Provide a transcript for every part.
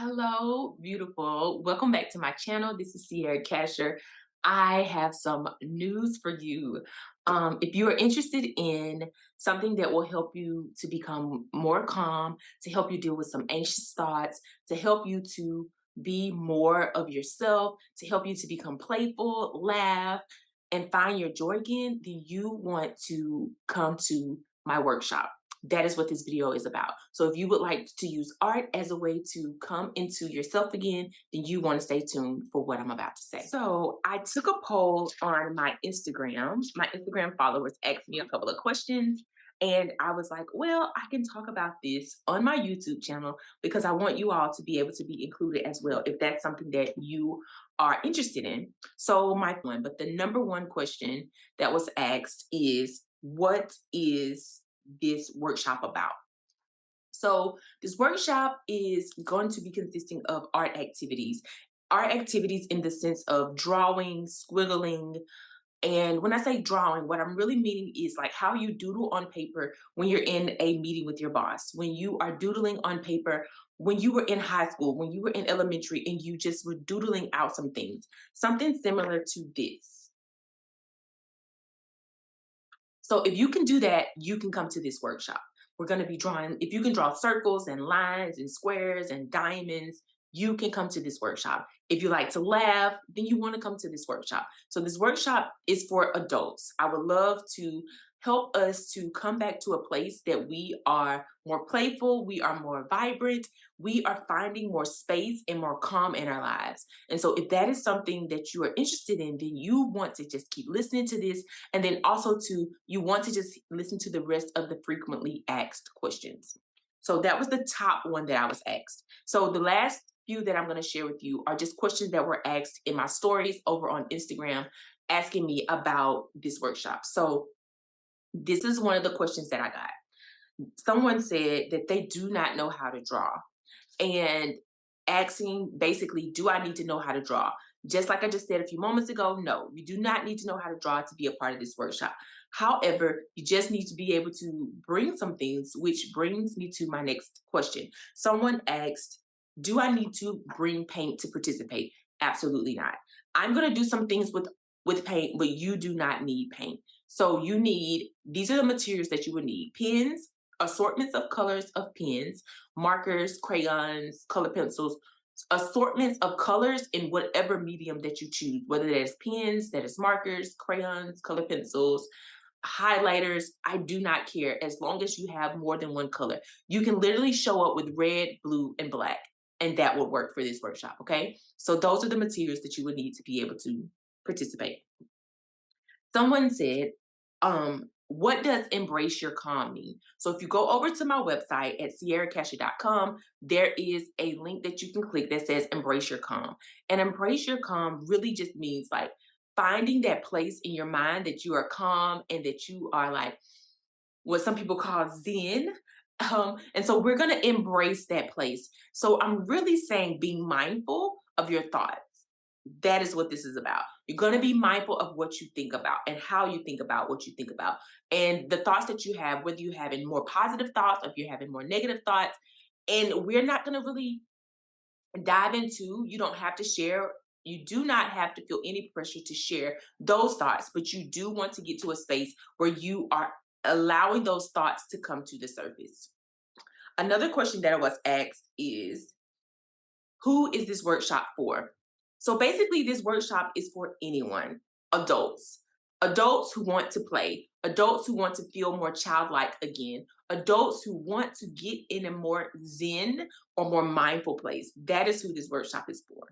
Hello, beautiful. Welcome back to my channel. This is Sierra Casher. I have some news for you. If you are interested in something that will help you to become more calm, to help you deal with some anxious thoughts, to help you to be more of yourself, to help you to become playful, laugh, and find your joy again, then you want to come to my workshop. That is what this video is about. So if you would like to use art as a way to come into yourself again, then you want to stay tuned for what I'm about to say. So I took a poll on my Instagram. My Instagram followers asked me a couple of questions. And I was like, well, I can talk about this on my YouTube channel because I want you all to be able to be included as well if that's something that you are interested in. So but the number one question that was asked is, what is this workshop about? So this workshop is going to be consisting of art activities in the sense of drawing, squiggling. And when I say drawing, what I'm really meaning is like how you doodle on paper when you're in a meeting with your boss, when you are doodling on paper, when you were in high school, when you were in elementary, and you just were doodling out some things, something similar to this. So if you can do that, you can come to this workshop. We're going to be drawing, if you can draw circles and lines and squares and diamonds, you can come to this workshop. If you like to laugh, then you want to come to this workshop. So this workshop is for adults. I would love to help us to come back to a place that we are more playful, we are more vibrant, we are finding more space and more calm in our lives. And so if that is something that you are interested in, then you want to just keep listening to this. And then also you want to just listen to the rest of the frequently asked questions. So that was the top one that I was asked. So the last few that I'm going to share with you are just questions that were asked in my stories over on Instagram, asking me about this workshop. So this is one of the questions that I got. Someone said that they do not know how to draw and asking basically, do I need to know how to draw? Just like I just said a few moments ago, no, you do not need to know how to draw to be a part of this workshop. However, you just need to be able to bring some things, which brings me to my next question. Someone asked, do I need to bring paint to participate? Absolutely not. I'm going to do some things with paint, but you do not need paint. So these are the materials that you would need: pens, assortments of colors of pens, markers, crayons, color pencils, assortments of colors in whatever medium that you choose, whether that is pens, that is markers, crayons, color pencils, highlighters. I do not care as long as you have more than one color. You can literally show up with red, blue, and black, and that would work for this workshop, okay? So those are the materials that you would need to be able to participate. Someone said, what does embrace your calm mean? So if you go over to my website at sierracasher.com, there is a link that you can click that says embrace your calm. And embrace your calm really just means like finding that place in your mind that you are calm and that you are like what some people call zen. And so we're going to embrace that place. So I'm really saying being mindful of your thoughts. That is what this is about. You're going to be mindful of what you think about and how you think about what you think about. And the thoughts that you have, whether you're having more positive thoughts or if you're having more negative thoughts. And we're not going to really dive into, you don't have to share. You do not have to feel any pressure to share those thoughts, but you do want to get to a space where you are allowing those thoughts to come to the surface. Another question that I was asked is, who is this workshop for? So basically, this workshop is for anyone, adults who want to play, adults who want to feel more childlike again, adults who want to get in a more zen or more mindful place. That is who this workshop is for.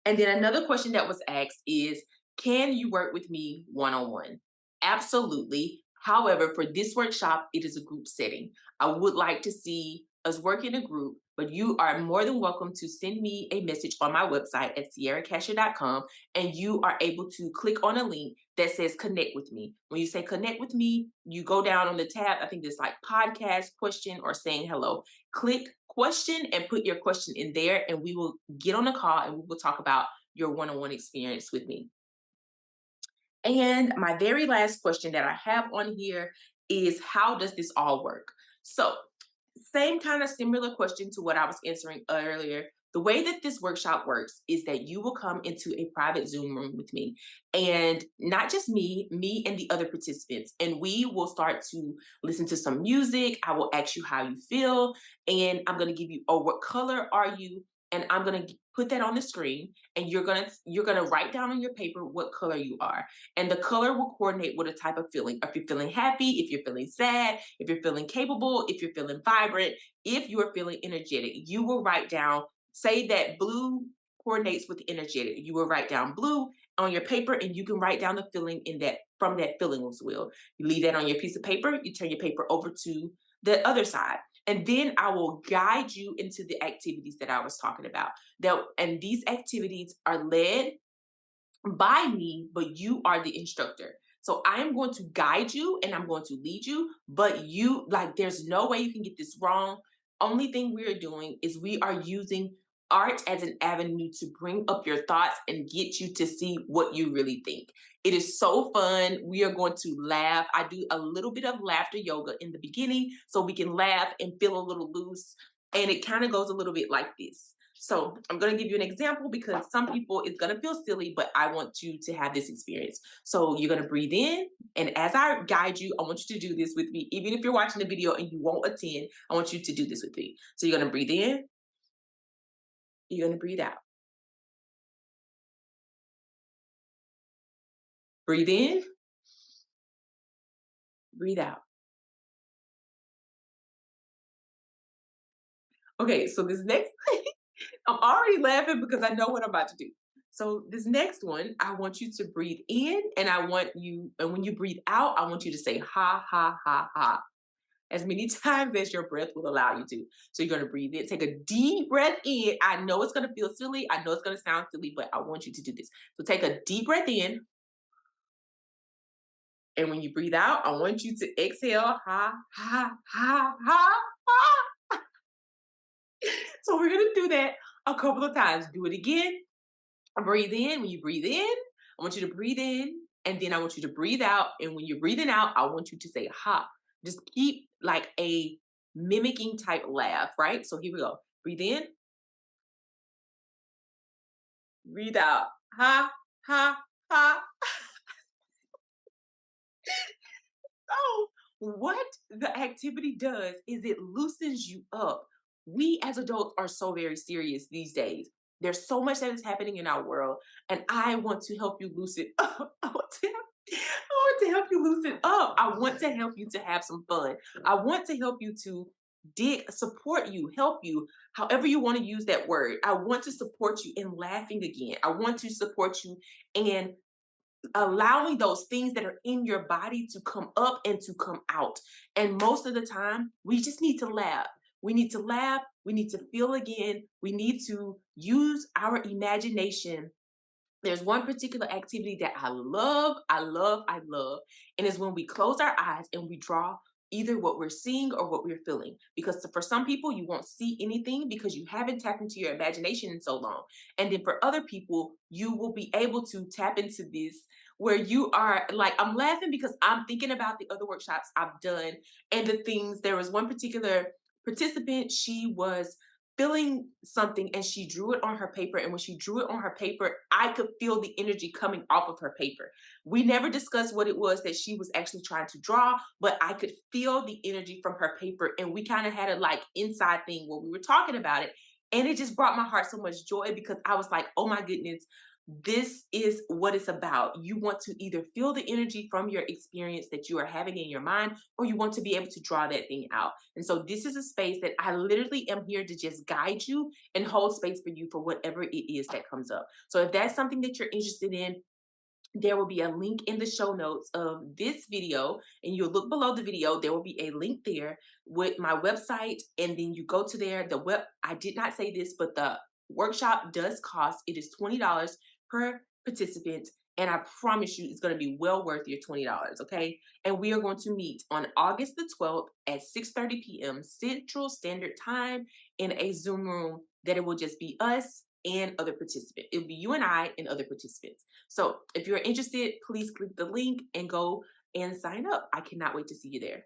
And then another question that was asked is, can you work with me one-on-one? Absolutely. However, for this workshop, it is a group setting. I would like to see us work in a group, but you are more than welcome to send me a message on my website at sierracasher.com, and you are able to click on a link that says connect with me. When you say connect with me, you go down on the tab, I think there's like podcast, question, or saying hello. Click question and put your question in there, and we will get on a call and we will talk about your one-on-one experience with me. And my very last question that I have on here is, how does this all work? So same kind of similar question to what I was answering earlier. The way that this workshop works is that you will come into a private Zoom room with me, and not just me and the other participants. And we will start to listen to some music. I will ask you how you feel, and I'm going to give you, oh, what color are you? And I'm going to put that on the screen, and you're going to write down on your paper what color you are, and the color will coordinate with a type of feeling. If you're feeling happy, if you're feeling sad, if you're feeling capable, if you're feeling vibrant, if you are feeling energetic, you will write down, say that blue coordinates with energetic. You will write down blue on your paper, and you can write down the feeling in that, from that feelings wheel. You leave that on your piece of paper, you turn your paper over to the other side. And then I will guide you into the activities that I was talking about. And these activities are led by me, but you are the instructor. So I am going to guide you and I'm going to lead you, but you, like, there's no way you can get this wrong. Only thing we are doing is we are using art as an avenue to bring up your thoughts and get you to see what you really think. It is so fun. We are going to laugh. I do a little bit of laughter yoga in the beginning so we can laugh and feel a little loose. And it kind of goes a little bit like this. So I'm going to give you an example because some people it's going to feel silly, but I want you to have this experience. So you're going to breathe in. And as I guide you, I want you to do this with me. Even if you're watching the video and you won't attend, I want you to do this with me. So you're going to breathe in. You're going to breathe out. Breathe in. Breathe out. Okay, so this next, I'm already laughing because I know what I'm about to do. So this next one, I want you to breathe in, and and when you breathe out, I want you to say ha ha ha ha as many times as your breath will allow you to. So you're gonna breathe in, take a deep breath in. I know it's gonna feel silly, I know it's gonna sound silly, but I want you to do this. So take a deep breath in, and when you breathe out, I want you to exhale ha ha ha ha ha. So we're gonna do that a couple of times. Do it again. Breathe in. When you breathe in, I want you to breathe in, and then I want you to breathe out. And when you're breathing out, I want you to say ha. Just keep like a mimicking type laugh, right? So here we go. Breathe in, breathe out. Ha, ha, ha. So, what the activity does is it loosens you up. We as adults are so very serious these days. There's so much that is happening in our world, and I want to help you loosen up. I want to help you loosen up. I want to help you to have some fun. I want to help you to support you, help you, however you want to use that word. I want to support you in laughing again. I want to support you in allowing those things that are in your body to come up and to come out. And most of the time, we just need to laugh. We need to laugh. We need to feel again. We need to use our imagination. There's one particular activity that I love, I love, I love, and it's when we close our eyes and we draw either what we're seeing or what we're feeling. Because for some people, you won't see anything because you haven't tapped into your imagination in so long. And then for other people, you will be able to tap into this where you are like, I'm laughing because I'm thinking about the other workshops I've done and the things. There was one particular participant, she was feeling something and she drew it on her paper, and when she drew it on her paper, I could feel the energy coming off of her paper. We never discussed what it was that she was actually trying to draw, but I could feel the energy from her paper, and we kind of had a like inside thing where we were talking about it, and it just brought my heart so much joy because I was like, oh my goodness, this is what it's about. You want to either feel the energy from your experience that you are having in your mind, or you want to be able to draw that thing out. And so this is a space that I literally am here to just guide you and hold space for you for whatever it is that comes up. So if that's something that you're interested in, there will be a link in the show notes of this video, and you'll look below the video. There will be a link there with my website, and then you go to there. I did not say this, but the workshop does cost. It is $20 per participant, and I promise you it's going to be well worth your $20, okay? And we are going to meet on August the 12th at 6:30 p.m. Central Standard Time in a Zoom room that it will just be us and other participants. It'll be you and I and other participants. So if you're interested, please click the link and go and sign up. I cannot wait to see you there.